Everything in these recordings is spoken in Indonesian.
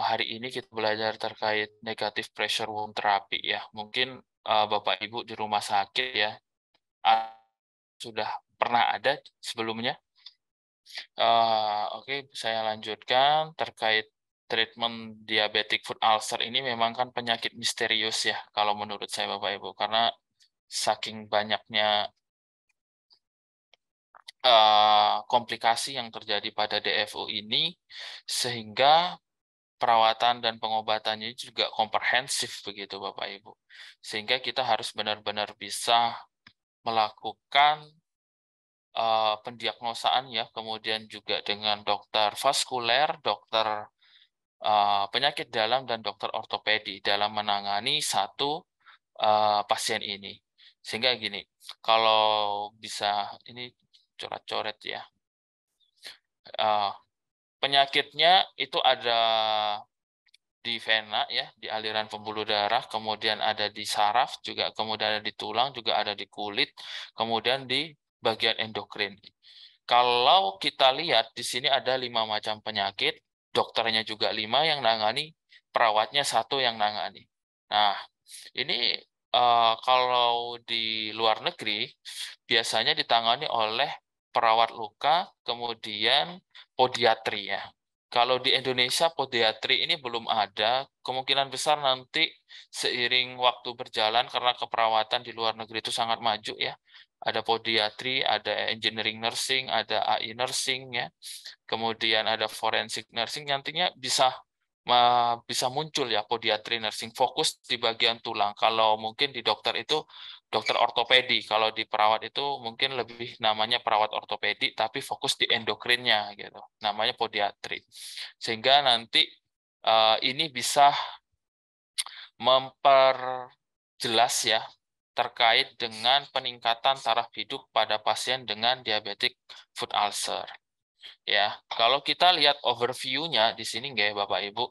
hari ini kita belajar terkait negative pressure wound therapy ya. Mungkin Bapak Ibu di rumah sakit ya sudah pernah ada sebelumnya. Oke, saya lanjutkan terkait treatment diabetic foot ulcer ini memang kan penyakit misterius ya kalau menurut saya Bapak Ibu, karena saking banyaknya komplikasi yang terjadi pada DFU ini sehingga perawatan dan pengobatannya juga komprehensif begitu Bapak Ibu. Sehingga kita harus benar-benar bisa melakukan pendiagnosaan ya, kemudian juga dengan dokter vaskuler, dokter penyakit dalam dan dokter ortopedi dalam menangani satu pasien ini. Sehingga gini, kalau bisa ini coret-coret ya. Penyakitnya itu ada di vena ya, di aliran pembuluh darah, kemudian ada di saraf juga, kemudian ada di tulang, juga ada di kulit, kemudian di bagian endokrin. Kalau kita lihat di sini ada 5 macam penyakit, dokternya juga 5 yang nangani, perawatnya 1 yang nangani. Nah, ini kalau di luar negeri biasanya ditangani oleh perawat luka, kemudian podiatri ya. Kalau di Indonesia podiatri ini belum ada, kemungkinan besar nanti seiring waktu berjalan karena keperawatan di luar negeri itu sangat maju ya. Ada podiatri, ada engineering nursing, ada AI nursing ya. Kemudian ada forensic nursing, nantinya bisa muncul ya podiatri nursing fokus di bagian tulang. Kalau mungkin di dokter itu dokter ortopedi, kalau di perawat itu mungkin lebih namanya perawat ortopedi tapi fokus di endokrinnya gitu. Namanya podiatri. Sehingga nanti ini bisa memperjelas ya terkait dengan peningkatan taraf hidup pada pasien dengan diabetic foot ulcer. Ya, kalau kita lihat overview-nya di sini nggak ya Bapak Ibu,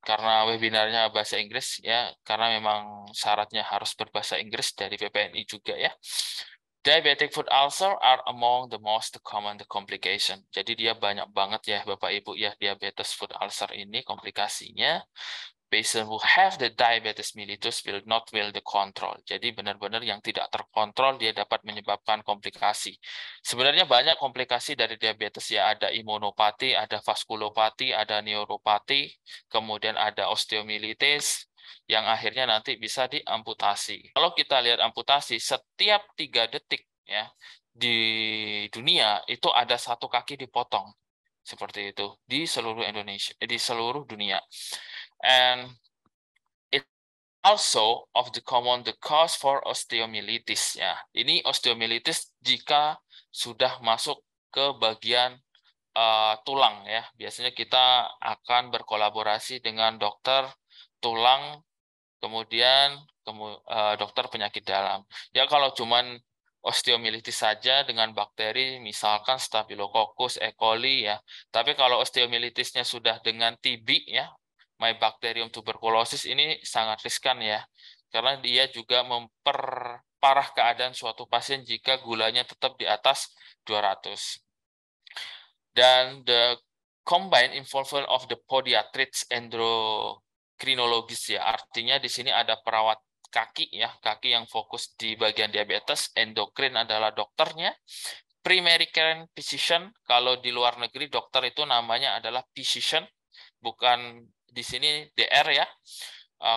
karena webinarnya bahasa Inggris ya, karena memang syaratnya harus berbahasa Inggris dari PPNI juga ya. Diabetic foot ulcer are among the most common complication. Jadi dia banyak banget ya Bapak Ibu ya, diabetes foot ulcer ini komplikasinya. Patient who have the diabetes mellitus will not will the control. Jadi benar-benar yang tidak terkontrol dia dapat menyebabkan komplikasi. Sebenarnya banyak komplikasi dari diabetes ya, ada imunopati, ada vaskulopati, ada neuropati, kemudian ada osteomilitis yang akhirnya nanti bisa diamputasi. Kalau kita lihat amputasi setiap 3 detik ya di dunia itu ada 1 kaki dipotong seperti itu di seluruh Indonesia, di seluruh dunia. And it also of the common the cause for osteomyelitis ya. Ini osteomyelitis jika sudah masuk ke bagian tulang ya. Biasanya kita akan berkolaborasi dengan dokter tulang, kemudian dokter penyakit dalam. Ya kalau cuman osteomyelitis saja dengan bakteri misalkan Staphylococcus E. coli ya. Tapi kalau osteomyelitisnya sudah dengan TB ya, Mycobacterium tuberculosis ini sangat riskan ya. Karena dia juga memperparah keadaan suatu pasien jika gulanya tetap di atas 200. Dan the combined involvement of the podiatrists endokrinologis ya, artinya di sini ada perawat kaki ya, kaki yang fokus di bagian diabetes, endokrin adalah dokternya, primary care physician, kalau di luar negeri dokter itu namanya adalah physician, bukan di sini DR ya.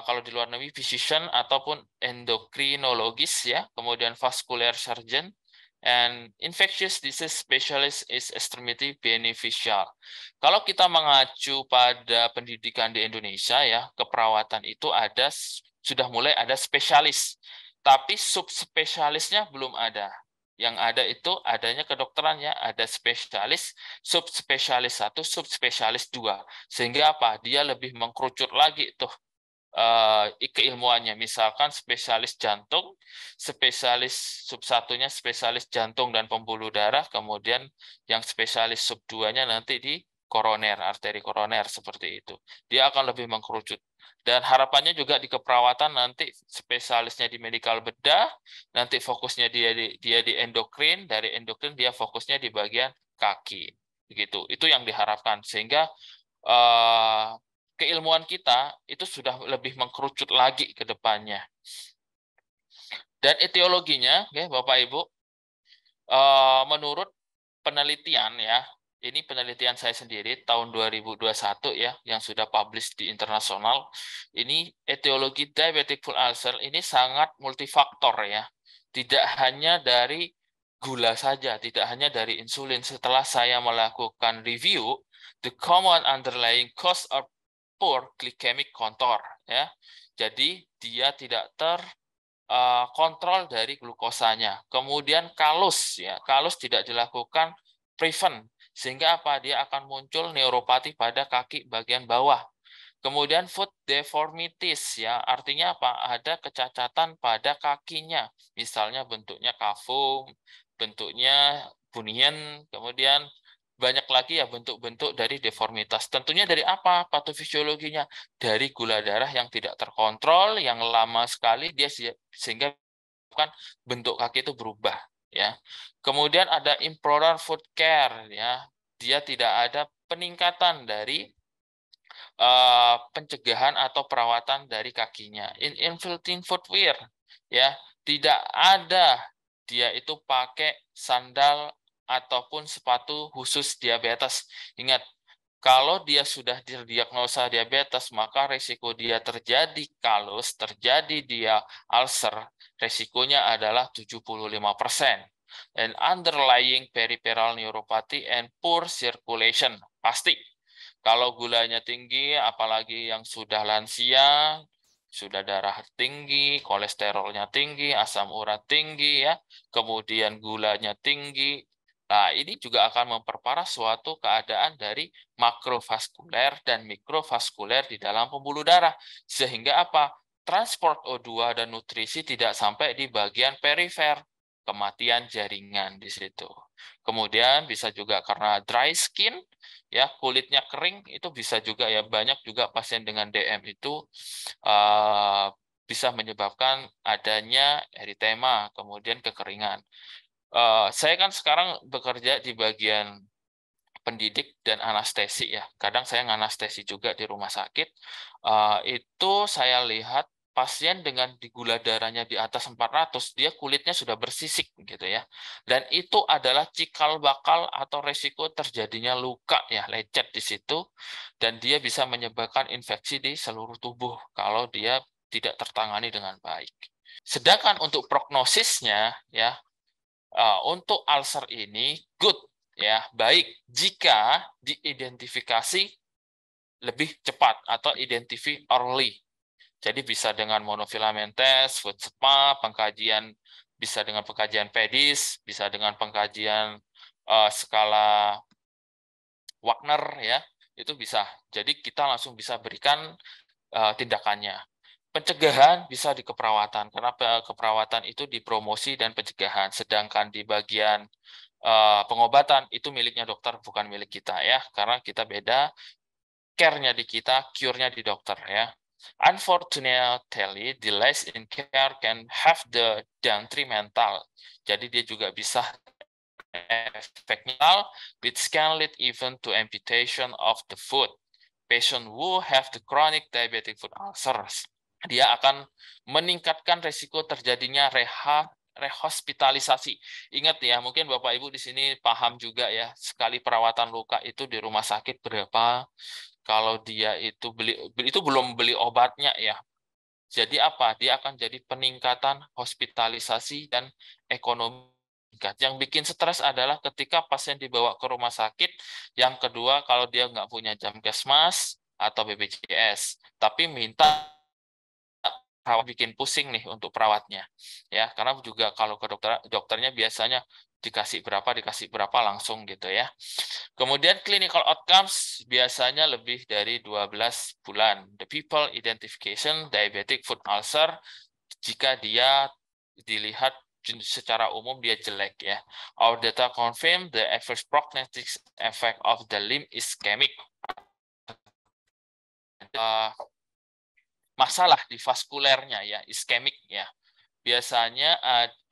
Kalau di luar negeri physician ataupun endokrinologis ya, kemudian vascular surgeon, and infectious disease specialist is extremely beneficial. Kalau kita mengacu pada pendidikan di Indonesia ya, keperawatan itu sudah mulai ada spesialis, tapi subspesialisnya belum ada. Yang ada itu adanya kedokterannya, ada spesialis, subspesialis 1, subspesialis 2. Sehingga apa? Dia lebih mengkerucut lagi tuh keilmuannya. Misalkan spesialis jantung, spesialis sub 1-nya spesialis jantung dan pembuluh darah, kemudian yang spesialis sub 2-nya nanti di koroner, arteri koroner seperti itu. Dia akan lebih mengkerucut. Dan harapannya juga di keperawatan nanti spesialisnya di medical bedah, nanti fokusnya dia di endokrin, dari endokrin dia fokusnya di bagian kaki. Begitu. Itu yang diharapkan sehingga keilmuan kita itu sudah lebih mengkerucut lagi ke depannya. Dan etiologinya, ya Bapak Ibu, menurut penelitian ya, ini penelitian saya sendiri tahun 2021 ya, yang sudah publish di internasional. Ini etiologi diabetic foot ulcer ini sangat multifaktor ya. Tidak hanya dari gula saja, tidak hanya dari insulin. Setelah saya melakukan review, the common underlying cause of poor glycemic control ya. Jadi dia tidak kontrol dari glukosanya. Kemudian kalus ya, kalus tidak dilakukan prevent sehingga apa? Dia akan muncul neuropati pada kaki bagian bawah. Kemudian foot deformities ya, artinya apa? Ada kecacatan pada kakinya. Misalnya bentuknya kafum, bentuknya bunian, kemudian banyak lagi ya bentuk-bentuk dari deformitas. Tentunya dari apa patofisiologinya? Dari gula darah yang tidak terkontrol, yang lama sekali dia sehingga kan bentuk kaki itu berubah ya. Kemudian ada improper foot care ya. Dia tidak ada peningkatan dari pencegahan atau perawatan dari kakinya. Infiltrating footwear ya, tidak ada dia itu pakai sandal ataupun sepatu khusus diabetes. Ingat, kalau dia sudah didiagnosa diabetes, maka risiko dia terjadi kalus, terjadi dia ulcer, risikonya adalah 75%. And underlying peripheral neuropathy and poor circulation. Pasti. Kalau gulanya tinggi, apalagi yang sudah lansia, sudah darah tinggi, kolesterolnya tinggi, asam urat tinggi, ya, kemudian gulanya tinggi. Nah, ini juga akan memperparah suatu keadaan dari makrovaskuler dan mikrovaskuler di dalam pembuluh darah. Sehingga apa? Transport O2 dan nutrisi tidak sampai di bagian perifer. Kematian jaringan di situ. Kemudian bisa juga karena dry skin, ya kulitnya kering, itu bisa juga ya, banyak juga pasien dengan DM itu bisa menyebabkan adanya eritema, kemudian kekeringan. Saya kan sekarang bekerja di bagian pendidik dan anestesi ya. Kadang saya nganestesi juga di rumah sakit. Itu saya lihat pasien dengan di gula darahnya di atas 400, dia kulitnya sudah bersisik gitu ya. Dan itu adalah cikal bakal atau resiko terjadinya luka ya, lecet di situ, dan dia bisa menyebabkan infeksi di seluruh tubuh kalau dia tidak tertangani dengan baik. Sedangkan untuk prognosisnya ya, untuk ulcer ini good ya, baik jika diidentifikasi lebih cepat atau identify early. Jadi bisa dengan monofilament test, food spa, pengkajian bisa dengan pengkajian pedis, bisa dengan pengkajian skala Wagner ya, itu bisa. Jadi kita langsung bisa berikan tindakannya. Pencegahan bisa di keperawatan, karena keperawatan itu dipromosi dan pencegahan. Sedangkan di bagian pengobatan itu miliknya dokter, bukan milik kita ya, karena kita beda, care-nya di kita, cure-nya di dokter ya. Unfortunately, delays in care can have the detrimental. Jadi dia juga bisa efek mental, which can lead even to amputation of the foot. Patient who have the chronic diabetic foot ulcers, dia akan meningkatkan risiko terjadinya rehospitalisasi. Ingat ya, mungkin Bapak Ibu di sini paham juga ya, sekali perawatan luka itu di rumah sakit berapa, kalau dia itu itu belum beli obatnya ya. Jadi apa? Dia akan jadi peningkatan hospitalisasi dan ekonomi. Yang bikin stres adalah ketika pasien dibawa ke rumah sakit, yang kedua kalau dia nggak punya Jamkesmas atau BPJS, tapi minta perawat, bikin pusing nih untuk perawatnya ya, karena juga kalau ke dokternya biasanya dikasih berapa langsung gitu ya. Kemudian clinical outcomes biasanya lebih dari 12 bulan. The people identification diabetic foot ulcer, jika dia dilihat secara umum dia jelek ya. Our data confirm the adverse prognostic effect of the limb ischemic. Masalah di vaskulernya ya, iskemik ya. Biasanya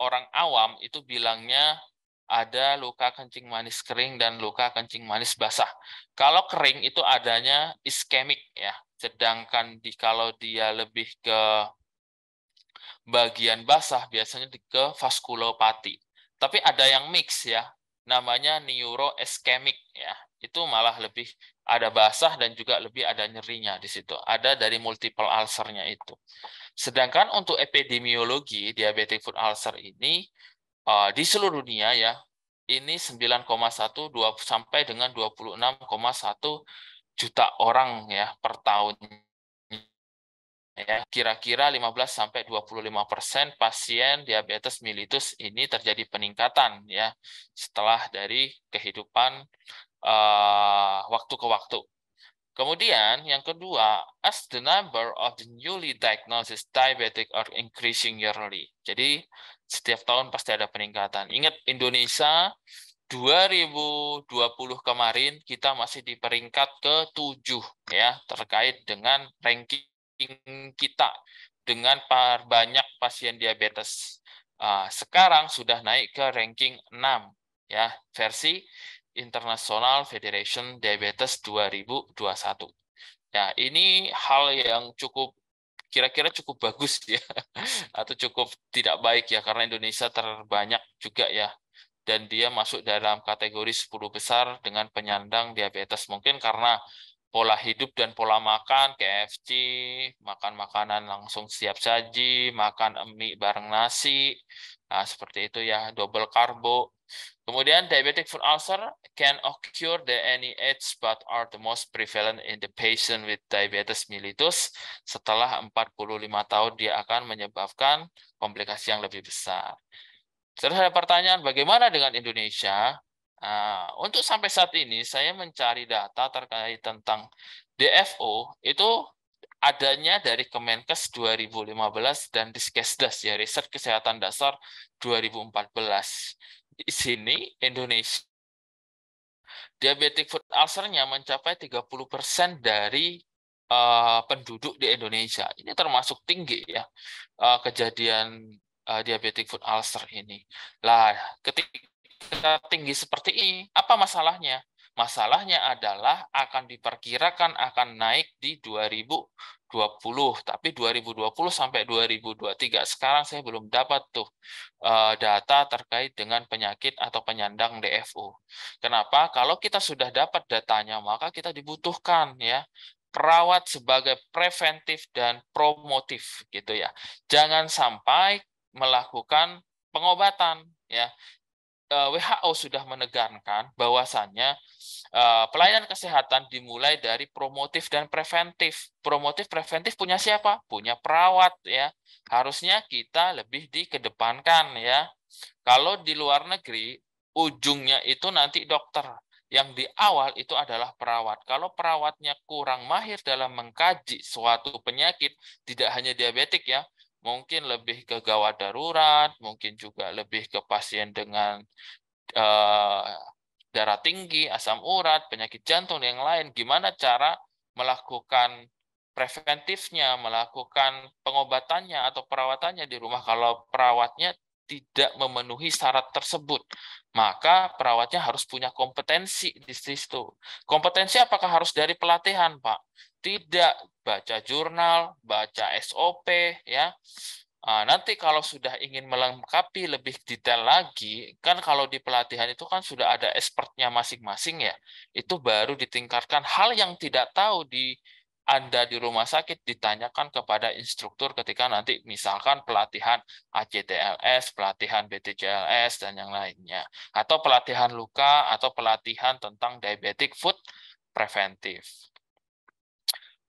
orang awam itu bilangnya ada luka kencing manis kering dan luka kencing manis basah. Kalau kering itu adanya iskemik ya. Sedangkan kalau dia lebih ke bagian basah biasanya ke vaskulopati. Tapi ada yang mix ya, namanya neuroiskemik ya. Itu malah lebih ada basah dan juga lebih ada nyerinya di situ. Ada dari multiple ulcernya itu. Sedangkan untuk epidemiologi diabetic foot ulcer ini di seluruh dunia ya, ini 9,1 sampai dengan 26,1 juta orang ya per tahun. Ya, kira-kira 15 sampai 25% pasien diabetes mellitus ini terjadi peningkatan ya setelah dari kehidupan waktu ke waktu. Kemudian yang kedua, as the number of the newly diagnosed diabetic are increasing yearly. Jadi setiap tahun pasti ada peningkatan. Ingat Indonesia 2020 kemarin kita masih di peringkat ke-7 ya terkait dengan ranking kita dengan banyak pasien diabetes. Sekarang sudah naik ke ranking 6 ya versi International Federation Diabetes 2021. Ya, ini hal yang kira-kira cukup bagus ya atau cukup tidak baik ya karena Indonesia terbanyak juga ya dan dia masuk dalam kategori 10 besar dengan penyandang diabetes. Mungkin karena pola hidup dan pola makan, KFC, makan makanan langsung siap saji, makan mie bareng nasi, nah, seperti itu ya, double karbo. Kemudian diabetic foot ulcer can occur at any age but are the most prevalent in the patient with diabetes mellitus. Setelah 45 tahun dia akan menyebabkan komplikasi yang lebih besar. Terus ada pertanyaan, bagaimana dengan Indonesia? Untuk sampai saat ini, saya mencari data terkait tentang DFO, itu adanya dari Kemenkes 2015 dan Diskesdas, ya, Riset Kesehatan Dasar 2014. Di sini, Indonesia, diabetic foot ulcer-nya mencapai 30% dari penduduk di Indonesia. Ini termasuk tinggi ya, kejadian diabetic foot ulcer ini. Lah, ketika tinggi seperti ini, apa masalahnya? Masalahnya adalah akan diperkirakan akan naik di 2020, tapi 2020 sampai 2023. Sekarang saya belum dapat tuh data terkait dengan penyakit atau penyandang DFO. Kenapa? Kalau kita sudah dapat datanya, maka kita dibutuhkan ya perawat sebagai preventif dan promotif gitu ya. Jangan sampai melakukan pengobatan ya. WHO sudah menekankan bahwasannya pelayanan kesehatan dimulai dari promotif dan preventif. Promotif preventif punya siapa? Punya perawat ya. Harusnya kita lebih dikedepankan ya. Kalau di luar negeri ujungnya itu nanti dokter. Yang di awal itu adalah perawat. Kalau perawatnya kurang mahir dalam mengkaji suatu penyakit, tidak hanya diabetik ya, mungkin lebih ke gawat darurat, mungkin juga lebih ke pasien dengan darah tinggi, asam urat, penyakit jantung, dan yang lain. Gimana cara melakukan preventifnya, melakukan pengobatannya atau perawatannya di rumah kalau perawatnya tidak memenuhi syarat tersebut, maka perawatnya harus punya kompetensi di situ. Kompetensi apakah harus dari pelatihan, Pak? Tidak, baca jurnal, baca SOP, ya. Nanti kalau sudah ingin melengkapi lebih detail lagi, kan kalau di pelatihan itu kan sudah ada expertnya masing-masing ya, itu baru ditingkatkan. Hal yang tidak tahu Anda di rumah sakit ditanyakan kepada instruktur ketika nanti misalkan pelatihan ACTLS, pelatihan BTCLS, dan yang lainnya. Atau pelatihan luka, atau pelatihan tentang diabetic foot preventif.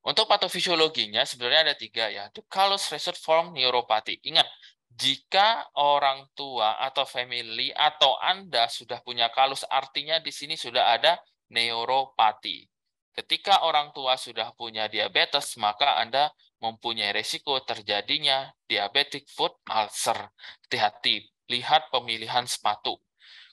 Untuk patofisiologinya sebenarnya ada 3 ya. The callus result form neuropathy. Ingat, jika orang tua atau family atau Anda sudah punya kalus, artinya di sini sudah ada neuropati. Ketika orang tua sudah punya diabetes, maka Anda mempunyai resiko terjadinya diabetic foot ulcer. Hati-hati, lihat pemilihan sepatu.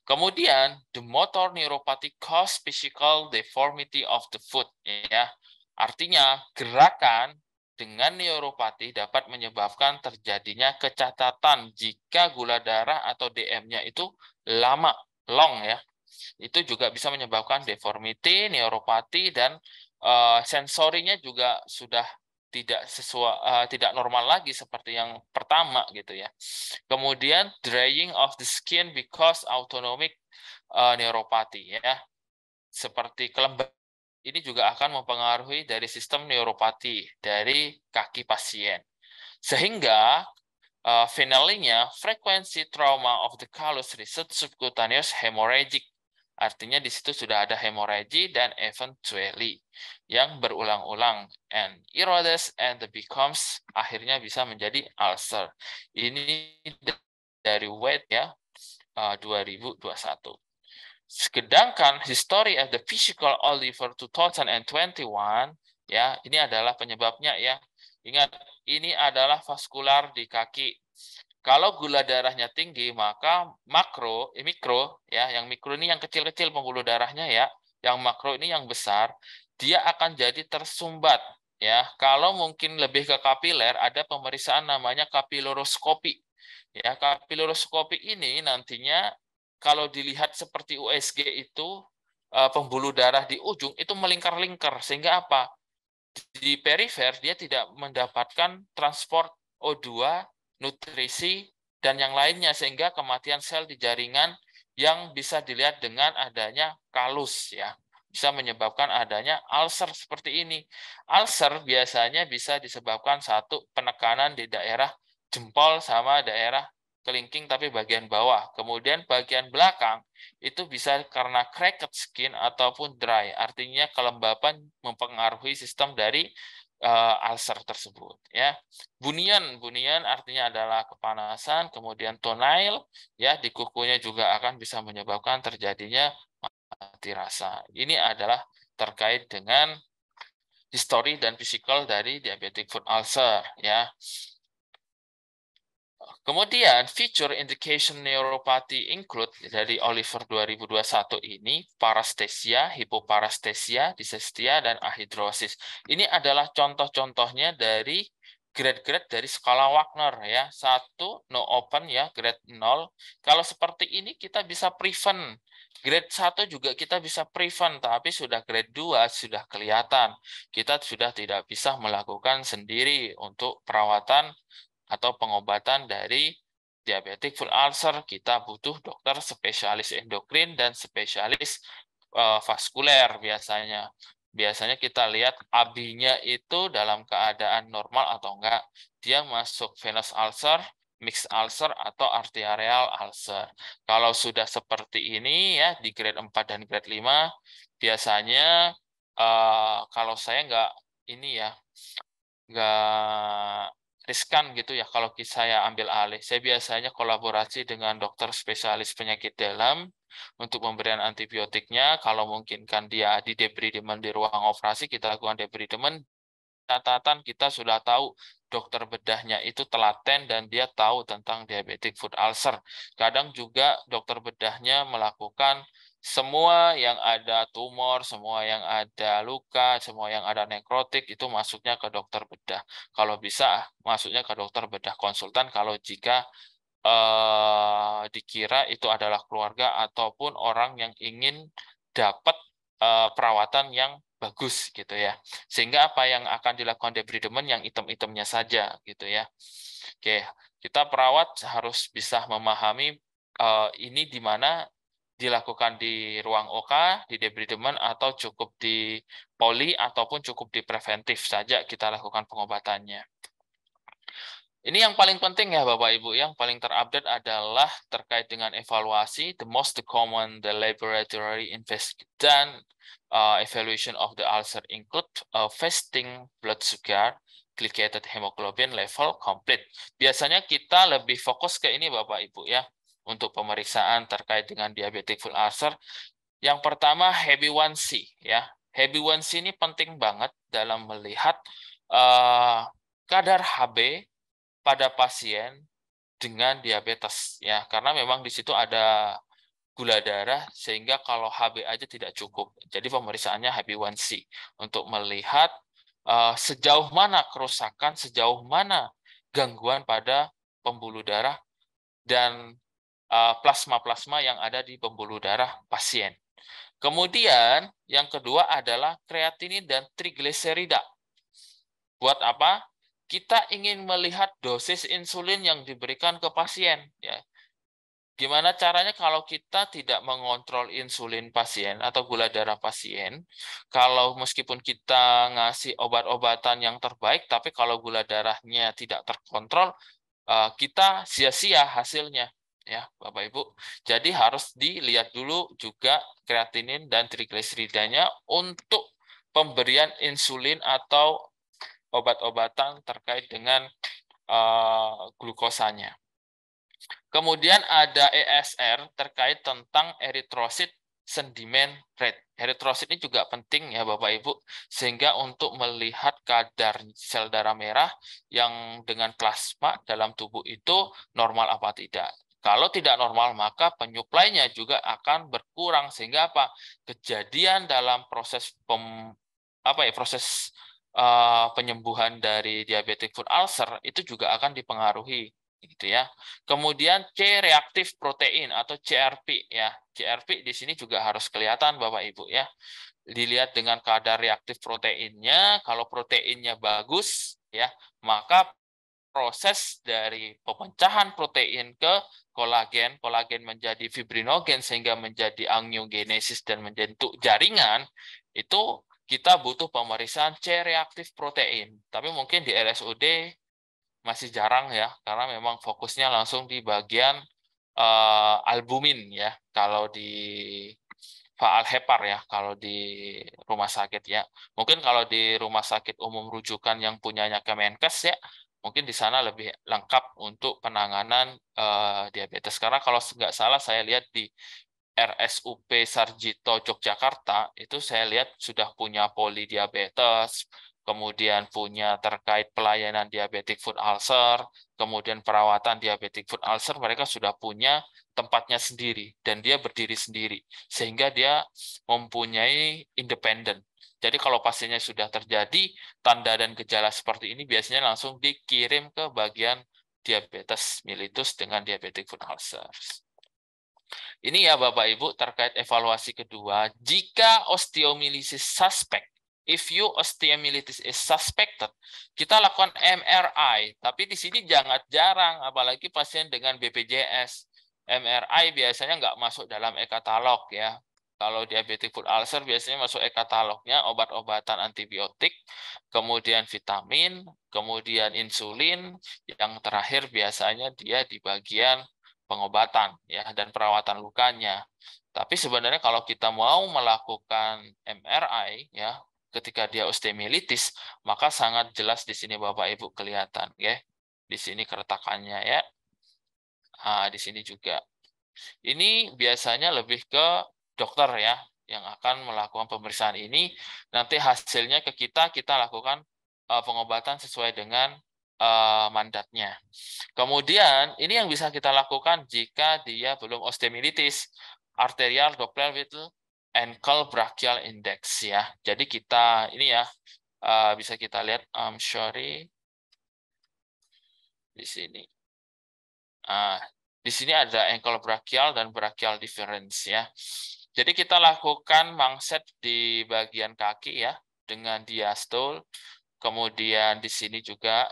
Kemudian, the motor neuropathy cause physical deformity of the foot. Ya. Artinya, gerakan dengan neuropati dapat menyebabkan terjadinya kecacatan jika gula darah atau DM-nya itu lama, long ya. Itu juga bisa menyebabkan deformity, neuropati, dan sensorinya juga sudah tidak sesuai, tidak normal lagi seperti yang pertama gitu ya. Kemudian drying of the skin because autonomic neuropathy ya, seperti kelembaban ini juga akan mempengaruhi dari sistem neuropati dari kaki pasien. Sehingga finalnya frekuensi trauma of the callus result subcutaneous hemorrhagic. Artinya di situ sudah ada hemorrhagi dan eventually yang berulang-ulang and erodes and becomes akhirnya bisa menjadi ulcer. Ini dari Wade ya 2021. Sedangkan History of the Physical Oliver 2021 ya, ini adalah penyebabnya ya. Ingat, ini adalah vaskular di kaki. Kalau gula darahnya tinggi, maka mikro ya, yang mikro ini yang kecil-kecil pembuluh darahnya ya, yang makro ini yang besar, dia akan jadi tersumbat ya. Kalau mungkin lebih ke kapiler, ada pemeriksaan namanya kapiloroskopi. Ya, kapiloroskopi ini nantinya kalau dilihat seperti USG itu pembuluh darah di ujung itu melingkar-lingkar sehingga apa? Di perifer dia tidak mendapatkan transport O2, nutrisi dan yang lainnya sehingga kematian sel di jaringan yang bisa dilihat dengan adanya kalus ya. Bisa menyebabkan adanya ulcer seperti ini. Ulcer biasanya bisa disebabkan satu penekanan di daerah jempol sama daerah kelingking tapi bagian bawah. Kemudian bagian belakang itu bisa karena cracked skin ataupun dry. Artinya kelembapan mempengaruhi sistem dari ulcer tersebut ya. Bunian artinya adalah kepanasan, kemudian toenail ya di kukunya juga akan bisa menyebabkan terjadinya mati rasa. Ini adalah terkait dengan histori dan fisikal dari diabetic foot ulcer ya. Kemudian feature indication neuropathy include dari Oliver 2021 ini parastesia, hipoparastesia, dysesthesia, dan ahidrosis. Ini adalah contoh-contohnya dari grade-grade dari skala Wagner ya. 1 no open ya, grade 0. Kalau seperti ini kita bisa prevent. Grade 1 juga kita bisa prevent, tapi sudah grade 2 sudah kelihatan. Kita sudah tidak bisa melakukan sendiri untuk perawatan atau pengobatan dari diabetic foot ulcer, kita butuh dokter spesialis endokrin dan spesialis vaskuler biasanya. Biasanya kita lihat AB-nya itu dalam keadaan normal atau enggak. Dia masuk venous ulcer, mixed ulcer, atau arterial ulcer. Kalau sudah seperti ini ya di grade 4 dan grade 5, biasanya kalau saya enggak ini ya, nggak riskan gitu ya kalau saya ambil alih. Saya biasanya kolaborasi dengan dokter spesialis penyakit dalam untuk pemberian antibiotiknya. Kalau mungkin kan dia di debridement di ruang operasi, kita lakukan debridement. Catatan kita sudah tahu dokter bedahnya itu telaten dan dia tahu tentang diabetic foot ulcer. Kadang juga dokter bedahnya melakukan semua yang ada tumor, semua yang ada luka, semua yang ada nekrotik itu masuknya ke dokter bedah. Kalau bisa masuknya ke dokter bedah konsultan kalau jika dikira itu adalah keluarga ataupun orang yang ingin dapat perawatan yang bagus gitu ya. Sehingga apa yang akan dilakukan debridement yang item-itemnya saja gitu ya. Oke, kita perawat harus bisa memahami ini di mana dilakukan di ruang OK, di debridement atau cukup di poli ataupun cukup di preventif saja kita lakukan pengobatannya. Ini yang paling penting ya Bapak Ibu, yang paling terupdate adalah terkait dengan evaluasi, the most common the laboratory dan evaluation of the ulcer include fasting blood sugar, glycated hemoglobin level complete. Biasanya kita lebih fokus ke ini Bapak Ibu ya, untuk pemeriksaan terkait dengan diabetic foot ulcer. Yang pertama HbA1c ya. HbA1c ini penting banget dalam melihat kadar Hb pada pasien dengan diabetes ya, karena memang di situ ada gula darah sehingga kalau Hb aja tidak cukup. Jadi pemeriksaannya HbA1c untuk melihat sejauh mana kerusakan, sejauh mana gangguan pada pembuluh darah dan plasma-plasma yang ada di pembuluh darah pasien. Kemudian yang kedua adalah kreatinin dan trigliserida. Buat apa? Kita ingin melihat dosis insulin yang diberikan ke pasien. Ya. Gimana caranya kalau kita tidak mengontrol insulin pasien atau gula darah pasien, kalau meskipun kita ngasih obat-obatan yang terbaik, tapi kalau gula darahnya tidak terkontrol, kita sia-sia hasilnya. Ya, Bapak Ibu. Jadi harus dilihat dulu juga kreatinin dan trigliseridanya untuk pemberian insulin atau obat-obatan terkait dengan glukosanya. Kemudian ada ESR terkait tentang eritrosit sedimen rate. Eritrosit ini juga penting ya Bapak Ibu, sehingga untuk melihat kadar sel darah merah yang dengan plasma dalam tubuh itu normal apa tidak. Kalau tidak normal, maka penyuplainya juga akan berkurang, sehingga apa? Kejadian dalam proses proses penyembuhan dari diabetic foot ulcer itu juga akan dipengaruhi gitu ya. Kemudian C reaktif protein atau CRP ya. CRP di sini juga harus kelihatan Bapak Ibu ya. Dilihat dengan kadar reaktif proteinnya, kalau proteinnya bagus ya, maka proses dari pemecahan protein ke kolagen, kolagen menjadi fibrinogen sehingga menjadi angiogenesis dan membentuk jaringan, itu kita butuh pemeriksaan C reaktif protein. Tapi mungkin di RSUD masih jarang ya, karena memang fokusnya langsung di bagian albumin ya, kalau di faal hepar ya, kalau di rumah sakit ya. Mungkin kalau di rumah sakit umum rujukan yang punyanya Kemenkes ya, mungkin di sana lebih lengkap untuk penanganan diabetes. Karena kalau nggak salah saya lihat di RSUP Sarjito Yogyakarta itu saya lihat sudah punya poli diabetes, kemudian punya terkait pelayanan diabetic foot ulcer, kemudian perawatan diabetic foot ulcer, mereka sudah punya tempatnya sendiri dan dia berdiri sendiri sehingga dia mempunyai independen. Jadi kalau pasiennya sudah terjadi tanda dan gejala seperti ini biasanya langsung dikirim ke bagian diabetes mellitus dengan diabetic foot ulcer. Ini ya Bapak Ibu terkait evaluasi kedua. Jika osteomyelitis suspect, if you osteomyelitis is suspected, kita lakukan MRI. Tapi di sini jangan jarang, apalagi pasien dengan BPJS. MRI biasanya nggak masuk dalam e-katalog ya. Kalau diabetic foot ulcer biasanya masuk e-katalognya obat-obatan antibiotik, kemudian vitamin, kemudian insulin, yang terakhir biasanya dia di bagian pengobatan ya dan perawatan lukanya. Tapi sebenarnya kalau kita mau melakukan MRI ya ketika dia osteomyelitis, maka sangat jelas di sini Bapak Ibu kelihatan ya. Di sini keretakannya ya. Di sini juga. Ini biasanya lebih ke dokter ya yang akan melakukan pemeriksaan ini. Nanti hasilnya ke kita lakukan pengobatan sesuai dengan mandatnya. Kemudian ini yang bisa kita lakukan jika dia belum osteomyelitis, arterial Doppler with ankle brachial index ya. Jadi kita ini ya bisa kita lihat, sorry di sini. Di sini ada ankle brachial dan brachial difference ya. Jadi kita lakukan mangset di bagian kaki ya dengan diastol. Kemudian di sini juga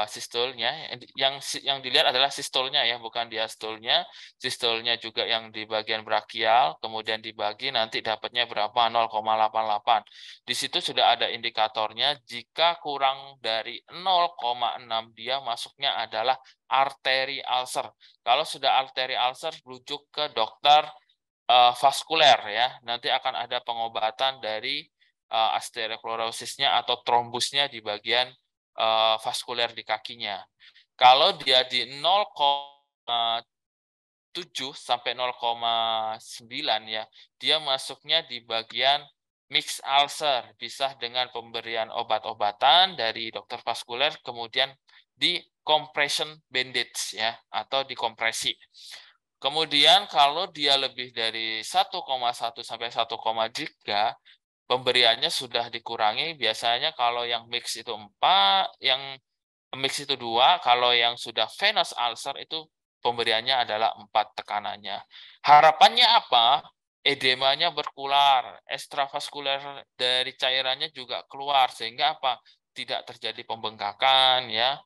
sistolnya. Yang dilihat adalah sistolnya ya, bukan diastolnya. Sistolnya juga yang di bagian brachial, kemudian dibagi nanti dapatnya berapa 0,88. Di situ sudah ada indikatornya. Jika kurang dari 0,6 dia masuknya adalah arteri ulcer. Kalau sudah arteri ulcer, rujuk ke dokter vaskuler ya. Nanti akan ada pengobatan dari atherosclerosisnya atau trombusnya di bagian vaskuler di kakinya. Kalau dia di 0,7 sampai 0,9 ya, dia masuknya di bagian mixed ulcer, bisa dengan pemberian obat-obatan dari dokter vaskuler, kemudian di compression bandage ya atau dikompresi. Kemudian kalau dia lebih dari 1,1 sampai 1,3, pemberiannya sudah dikurangi. Biasanya kalau yang mix itu 4, yang mix itu 2, kalau yang sudah venous ulcer itu pemberiannya adalah 4 tekanannya. Harapannya apa? edemanya berkurang, ekstravaskuler dari cairannya juga keluar, sehingga apa? Tidak terjadi pembengkakan, ya.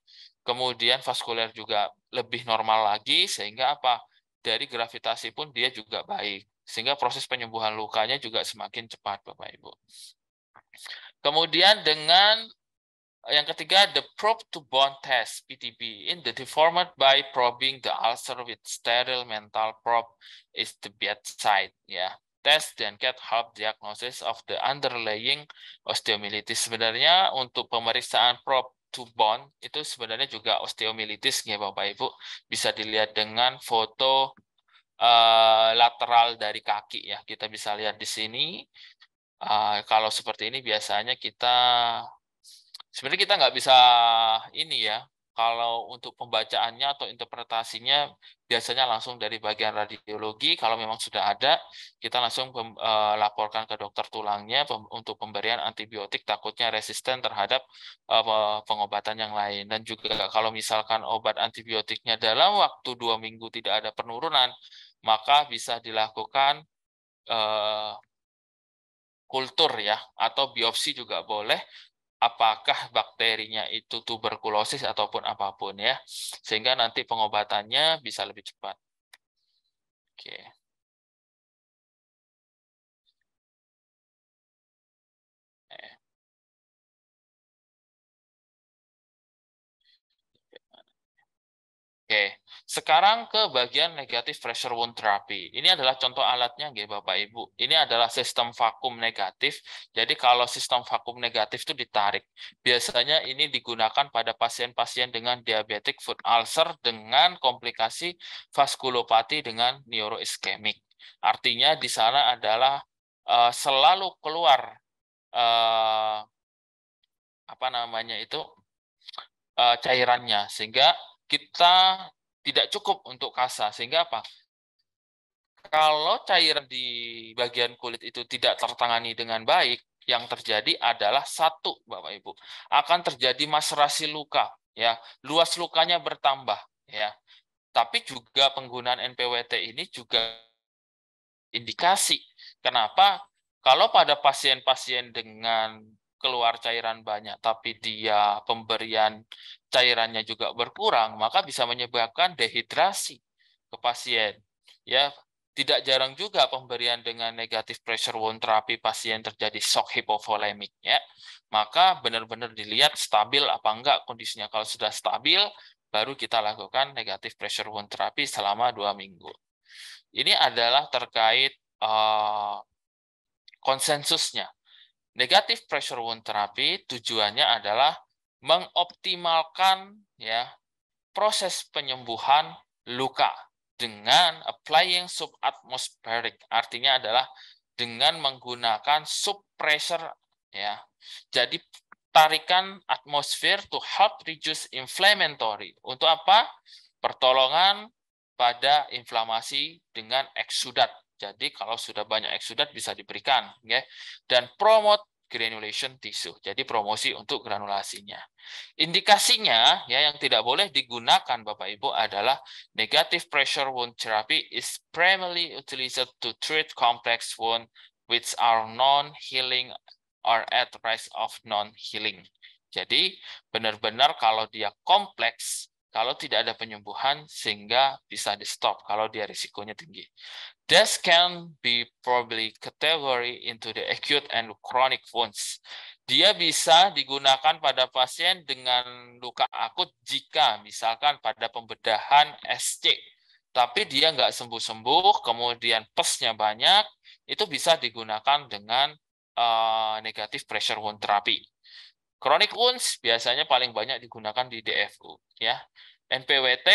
Kemudian vaskuler juga lebih normal lagi, sehingga apa? Dari gravitasi pun dia juga baik, sehingga proses penyembuhan lukanya juga semakin cepat, Bapak Ibu. Kemudian dengan yang ketiga, the probe to bond test (PTB) in the deformed by probing the ulcer with sterile mental probe is the bedside, ya. Test dan can help diagnosis of the underlying osteomyelitis. Sebenarnya untuk pemeriksaan probe to bond itu sebenarnya juga osteomyelitis, ya Bapak Ibu. Bisa dilihat dengan foto lateral dari kaki, ya. Kita bisa lihat di sini. Kalau seperti ini biasanya sebenarnya kita nggak bisa ini, ya. Kalau untuk pembacaannya atau interpretasinya biasanya langsung dari bagian radiologi. Kalau memang sudah ada, kita langsung laporkan ke dokter tulangnya untuk pemberian antibiotik, takutnya resisten terhadap pengobatan yang lain. Dan juga kalau misalkan obat antibiotiknya dalam waktu 2 minggu tidak ada penurunan, maka bisa dilakukan kultur, ya, atau biopsi juga boleh, apakah bakterinya itu tuberkulosis ataupun apapun, ya, sehingga nanti pengobatannya bisa lebih cepat. Oke. Oke, sekarang ke bagian negatif pressure wound therapy. Ini adalah contoh alatnya, nggih, Bapak Ibu. Ini adalah sistem vakum negatif. Jadi kalau sistem vakum negatif itu ditarik. Biasanya ini digunakan pada pasien-pasien dengan diabetic foot ulcer dengan komplikasi vaskulopati dengan neuroiskemik. Artinya di sana adalah selalu keluar apa namanya itu cairannya, sehingga kita tidak cukup untuk kasa. Sehingga apa? Kalau cairan di bagian kulit itu tidak tertangani dengan baik, yang terjadi adalah satu, Bapak Ibu, akan terjadi maserasi luka, ya, luas lukanya bertambah, ya. Tapi juga penggunaan NPWT ini juga indikasi. Kenapa? Kalau pada pasien-pasien dengan keluar cairan banyak, tapi dia pemberian cairannya juga berkurang, maka bisa menyebabkan dehidrasi ke pasien. Ya, tidak jarang juga pemberian dengan negatif pressure wound therapy pasien terjadi shock hipovolemik, ya. Maka benar-benar dilihat stabil apa enggak kondisinya. Kalau sudah stabil, baru kita lakukan negatif pressure wound therapy selama 2 minggu. Ini adalah terkait konsensusnya. Negatif pressure wound therapy tujuannya adalah mengoptimalkan, ya, proses penyembuhan luka dengan applying subatmospheric. Artinya adalah dengan menggunakan subpressure, ya. Jadi tarikan atmosfer to help reduce inflammatory. Untuk apa? Pertolongan pada inflamasi dengan eksudat. Jadi kalau sudah banyak eksudat bisa diberikan, ya. Dan promote granulation tissue. Jadi promosi untuk granulasinya. Indikasinya, ya, yang tidak boleh digunakan Bapak Ibu adalah negative pressure wound therapy is primarily utilized to treat complex wound which are non-healing or at risk of non-healing. Jadi benar-benar kalau dia kompleks, kalau tidak ada penyembuhan sehingga bisa di-stop kalau dia risikonya tinggi. This can be probably category into the acute and chronic wounds. Dia bisa digunakan pada pasien dengan luka akut jika misalkan pada pembedahan SC, tapi dia nggak sembuh-sembuh, kemudian pesnya banyak, itu bisa digunakan dengan negatif pressure wound therapy. Chronic wounds biasanya paling banyak digunakan di DFU, ya. NPWT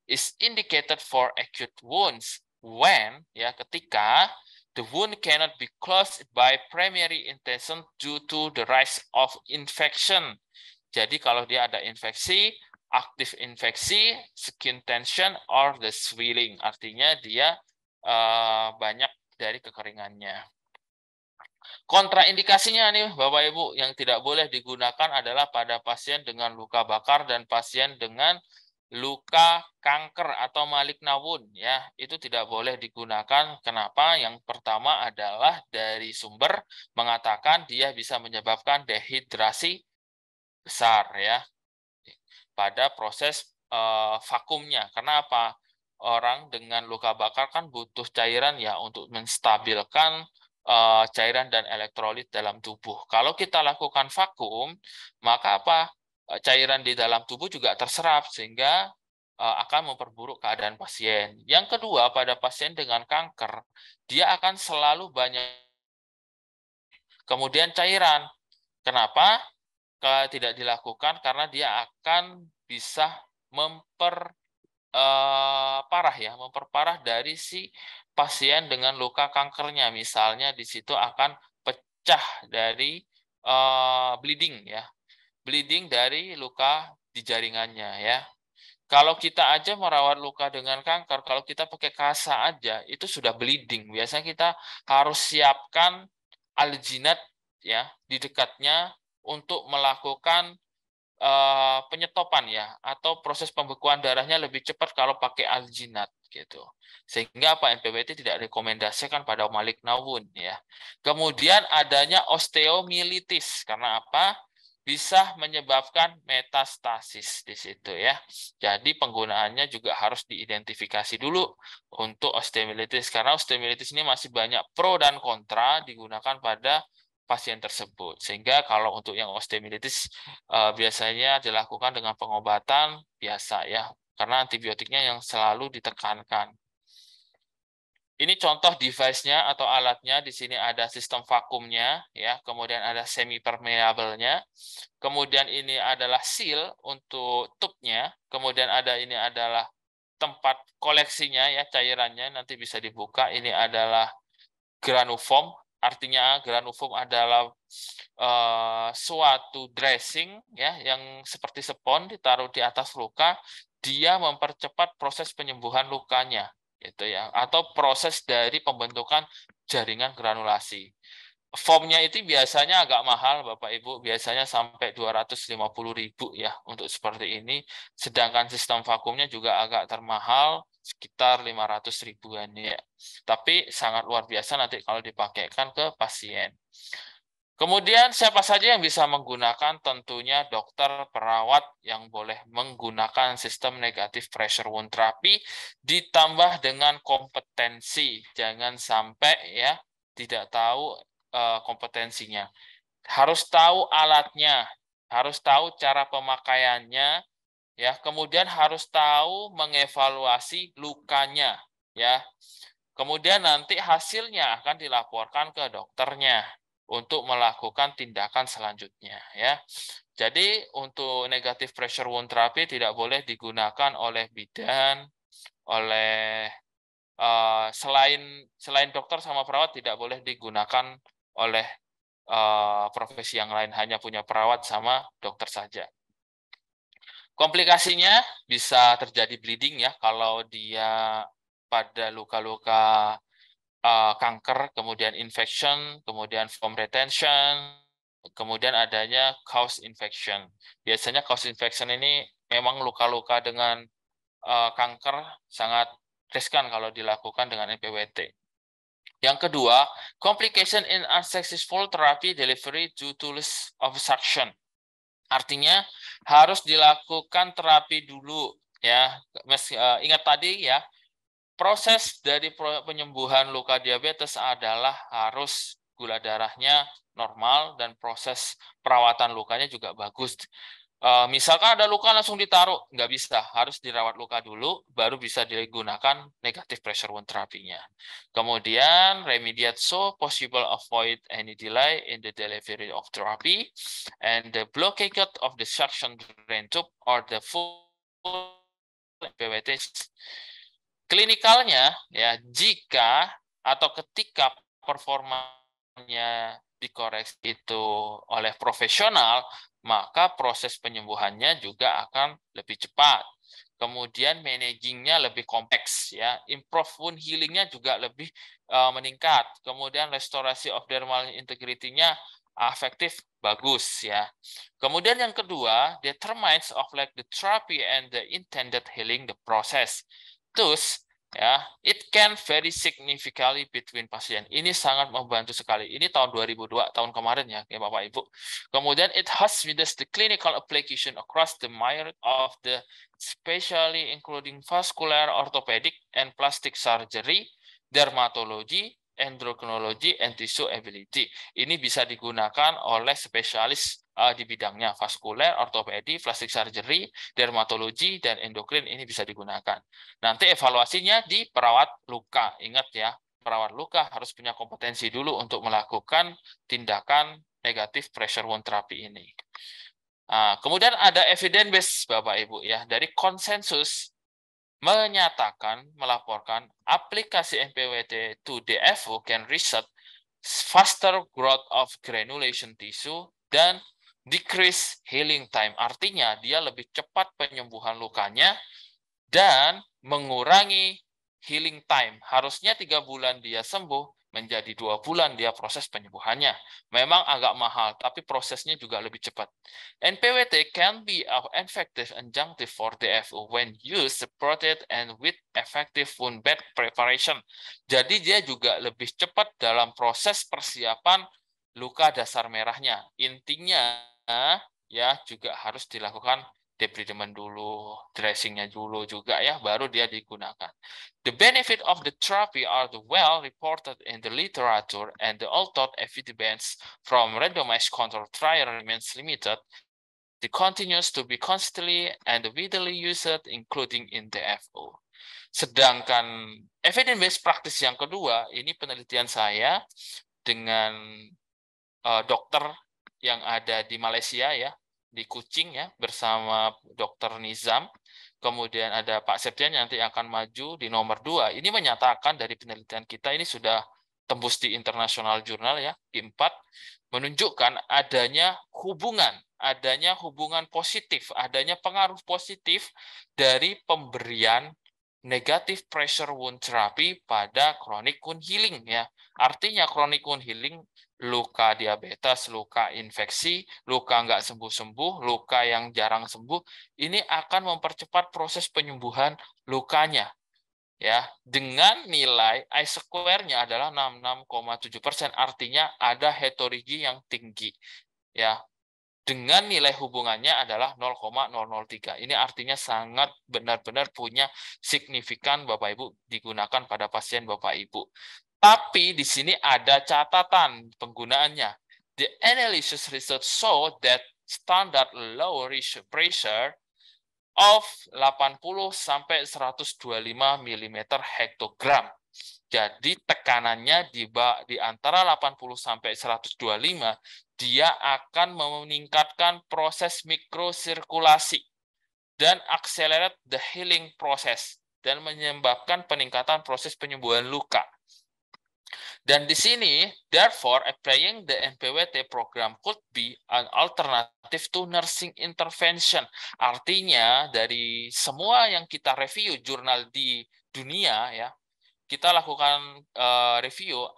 is indicated for acute wounds when, ya, ketika the wound cannot be closed by primary intention due to the rise of infection. Jadi kalau dia ada infeksi, aktif infeksi, skin tension, or the swelling, artinya dia banyak dari kekeringannya. Kontraindikasinya nih Bapak Ibu, yang tidak boleh digunakan adalah pada pasien dengan luka bakar dan pasien dengan luka kanker atau maligna wound ya, itu tidak boleh digunakan. Kenapa? Yang pertama adalah dari sumber mengatakan dia bisa menyebabkan dehidrasi besar ya pada proses vakumnya. Karena apa? Orang dengan luka bakar kan butuh cairan ya untuk menstabilkan cairan dan elektrolit dalam tubuh. Kalau kita lakukan vakum, maka apa? Cairan di dalam tubuh juga terserap sehingga akan memperburuk keadaan pasien. Yang kedua, pada pasien dengan kanker, dia akan selalu banyak kemudian cairan. Kenapa? Tidak dilakukan karena dia akan bisa memperparah dari si pasien dengan luka kankernya. Misalnya di situ akan pecah dari bleeding ya, bleeding dari luka di jaringannya ya. Kalau kita aja merawat luka dengan kanker, kalau kita pakai kasa aja itu sudah bleeding. Biasanya kita harus siapkan alginat ya di dekatnya untuk melakukan penyetopan ya atau proses pembekuan darahnya lebih cepat kalau pakai alginat gitu. Sehingga apa NPWT tidak rekomendasikan pada maligna wound ya. Kemudian adanya osteomyelitis karena apa? Bisa menyebabkan metastasis di situ ya. Jadi penggunaannya juga harus diidentifikasi dulu untuk osteomyelitis karena osteomyelitis ini masih banyak pro dan kontra digunakan pada pasien tersebut. Sehingga kalau untuk yang osteomyelitis biasanya dilakukan dengan pengobatan biasa ya, karena antibiotiknya yang selalu ditekankan. Ini contoh device-nya atau alatnya. Di sini ada sistem vakumnya, ya. Kemudian ada semi permeable-nya. Kemudian ini adalah seal untuk tube-nya. Kemudian ini adalah tempat koleksinya ya cairannya. Nanti bisa dibuka. Ini adalah granuform. Artinya granuform adalah suatu dressing ya yang seperti spons ditaruh di atas luka. Dia mempercepat proses penyembuhan lukanya gitu ya, atau proses dari pembentukan jaringan granulasi. Formnya itu biasanya agak mahal, Bapak Ibu, biasanya sampai 250.000 ya untuk seperti ini. Sedangkan sistem vakumnya juga agak termahal, sekitar 500 ribuan ya. Tapi sangat luar biasa nanti kalau dipakaikan ke pasien. Kemudian siapa saja yang bisa menggunakan? Tentunya dokter, perawat yang boleh menggunakan sistem negative pressure wound therapy ditambah dengan kompetensi. Jangan sampai ya tidak tahu kompetensinya. Harus tahu alatnya, harus tahu cara pemakaiannya, ya. Kemudian harus tahu mengevaluasi lukanya, ya. Kemudian nanti hasilnya akan dilaporkan ke dokternya untuk melakukan tindakan selanjutnya ya. Jadi untuk negative pressure wound therapy tidak boleh digunakan oleh bidan, oleh selain dokter sama perawat tidak boleh digunakan oleh profesi yang lain, hanya punya perawat sama dokter saja. Komplikasinya bisa terjadi bleeding ya kalau dia pada luka-luka kanker, kemudian infection, kemudian foam retention, kemudian adanya cause infection. Biasanya cause infection ini memang luka-luka dengan kanker sangat riskan kalau dilakukan dengan NPWT. Yang kedua, complication in unsuccessful therapy delivery due to loss of suction. Artinya harus dilakukan terapi dulu ya. Ingat tadi ya, proses dari penyembuhan luka diabetes adalah harus gula darahnya normal dan proses perawatan lukanya juga bagus. Misalkan ada luka langsung ditaruh, nggak bisa. Harus dirawat luka dulu, baru bisa digunakan negative pressure wound terapinya. Kemudian, remediate so possible avoid any delay in the delivery of therapy and the blockage of the suction drain tube or the full PWT. Klinikalnya, ya, jika atau ketika performanya dikoreksi itu oleh profesional, maka proses penyembuhannya juga akan lebih cepat. Kemudian managingnya lebih kompleks, ya. Improve wound healingnya juga lebih meningkat. Kemudian restorasi of dermal integrity-nya efektif bagus ya. Kemudian yang kedua, determines of like the therapy and the intended healing the process. Thus, ya, it can vary significantly between pasien. Ini sangat membantu sekali. Ini tahun 2002, tahun kemarin ya, Bapak Ibu. Kemudian it has witnessed the clinical application across the myriad of the specialty including vascular, orthopedic, and plastic surgery, dermatology, endocrinology, and tissue ability. Ini bisa digunakan oleh spesialis di bidangnya, vaskuler, ortopedi, plastic surgery, dermatologi, dan endokrin ini bisa digunakan. Nanti evaluasinya di perawat luka. Ingat ya, perawat luka harus punya kompetensi dulu untuk melakukan tindakan negatif pressure wound therapy ini. Kemudian ada evidence base Bapak Ibu ya, dari konsensus menyatakan, melaporkan aplikasi NPWT to DFO can result faster growth of granulation tissue dan decrease healing time. Artinya dia lebih cepat penyembuhan lukanya dan mengurangi healing time. Harusnya 3 bulan dia sembuh, menjadi 2 bulan dia proses penyembuhannya. Memang agak mahal, tapi prosesnya juga lebih cepat. NPWT can be an effective adjunctive for DFO when used supported and with effective wound bed preparation. Jadi dia juga lebih cepat dalam proses persiapan luka dasar merahnya. Intinya ya juga harus dilakukan debridement dulu, dressingnya dulu juga ya, baru dia digunakan. The benefit of the therapy are the well reported in the literature and the although evidence from randomized control trial remains limited. It continues to be constantly and widely used, including in the FO. Sedangkan evidence-based practice yang kedua, ini penelitian saya dengan dokter yang ada di Malaysia ya, di Kuching ya, bersama Dr. Nizam. Kemudian ada Pak Septian yang nanti akan maju di nomor 2. Ini menyatakan dari penelitian kita ini sudah tembus di internasional jurnal ya, di 4, menunjukkan adanya hubungan positif, adanya pengaruh positif dari pemberian negative pressure wound therapy pada chronic wound healing ya. Artinya chronic wound healing, luka diabetes, luka infeksi, luka nggak sembuh-sembuh, luka yang jarang sembuh, ini akan mempercepat proses penyembuhan lukanya. Ya, dengan nilai I-square-nya adalah 66,7%, artinya ada heterologi yang tinggi. Ya, dengan nilai hubungannya adalah 0,003. Ini artinya sangat benar-benar punya signifikan Bapak Ibu digunakan pada pasien Bapak Ibu. Tapi di sini ada catatan penggunaannya. The analysis result show that standard low pressure of 80 sampai 125 mm hektogram. Jadi tekanannya di antara 80 sampai 125, dia akan meningkatkan proses mikrosirkulasi dan accelerate the healing process dan menyebabkan peningkatan proses penyembuhan luka. Dan di sini, therefore, applying the NPWT program could be an alternative to nursing intervention. Artinya, dari semua yang kita review jurnal di dunia, ya, kita lakukan review,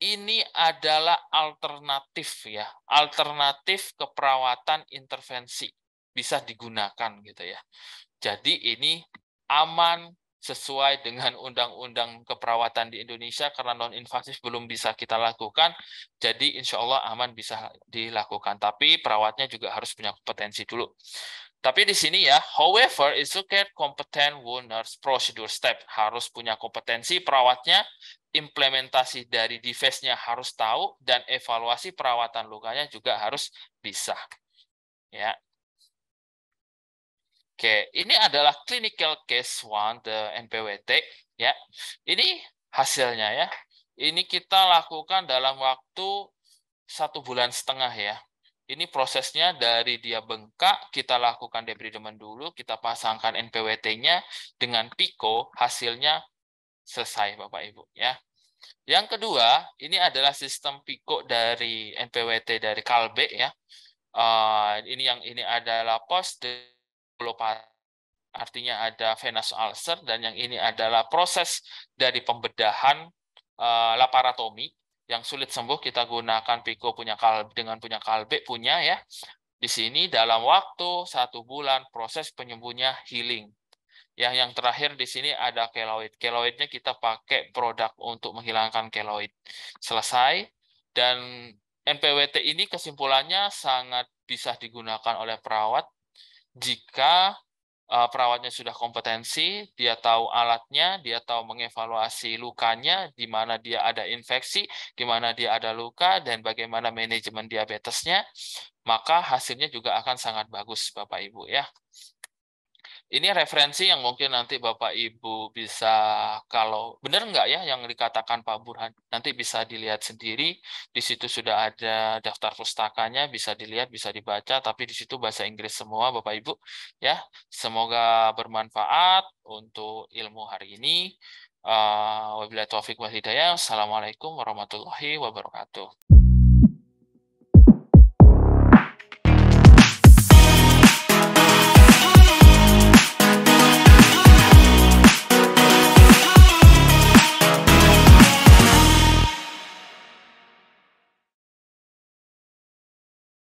ini adalah alternatif, ya, alternatif keperawatan intervensi bisa digunakan, gitu ya. Jadi ini aman, sesuai dengan undang-undang keperawatan di Indonesia, karena non-invasif belum bisa kita lakukan, jadi insya Allah aman bisa dilakukan. Tapi perawatnya juga harus punya kompetensi dulu. Tapi di sini ya, however, educate competent wound nurse procedure step. Harus punya kompetensi perawatnya, implementasi dari device-nya harus tahu, dan evaluasi perawatan lukanya juga harus bisa. Ya. Oke, ini adalah clinical case 1, the NPWT. Ya, ini hasilnya ya. Ini kita lakukan dalam waktu 1,5 bulan ya. Ini prosesnya dari dia bengkak, kita lakukan debridement dulu, kita pasangkan NPWT-nya dengan PICO, hasilnya selesai Bapak Ibu ya. Yang kedua, ini adalah sistem PICO dari NPWT dari Kalbe ya. Ini adalah post artinya ada venous ulcer, dan yang ini adalah proses dari pembedahan laparotomi yang sulit sembuh kita gunakan Pico dengan punya Kalbe punya ya. Di sini dalam waktu 1 bulan proses penyembuhnya healing. Yang terakhir di sini ada keloid. Keloidnya kita pakai produk untuk menghilangkan keloid. Selesai. Dan NPWT ini kesimpulannya sangat bisa digunakan oleh perawat jika perawatnya sudah kompetensi, dia tahu alatnya, dia tahu mengevaluasi lukanya, di mana dia ada infeksi, di mana dia ada luka, dan bagaimana manajemen diabetesnya, maka hasilnya juga akan sangat bagus, Bapak Ibu ya. Ini referensi yang mungkin nanti Bapak Ibu bisa, kalau benar nggak ya yang dikatakan Pak Burhan, nanti bisa dilihat sendiri. Di situ sudah ada daftar pustakanya, bisa dilihat, bisa dibaca, tapi di situ bahasa Inggris semua Bapak Ibu. Ya, semoga bermanfaat untuk ilmu hari ini. Wabillahi taufiq wal hidayah. Assalamualaikum warahmatullahi wabarakatuh.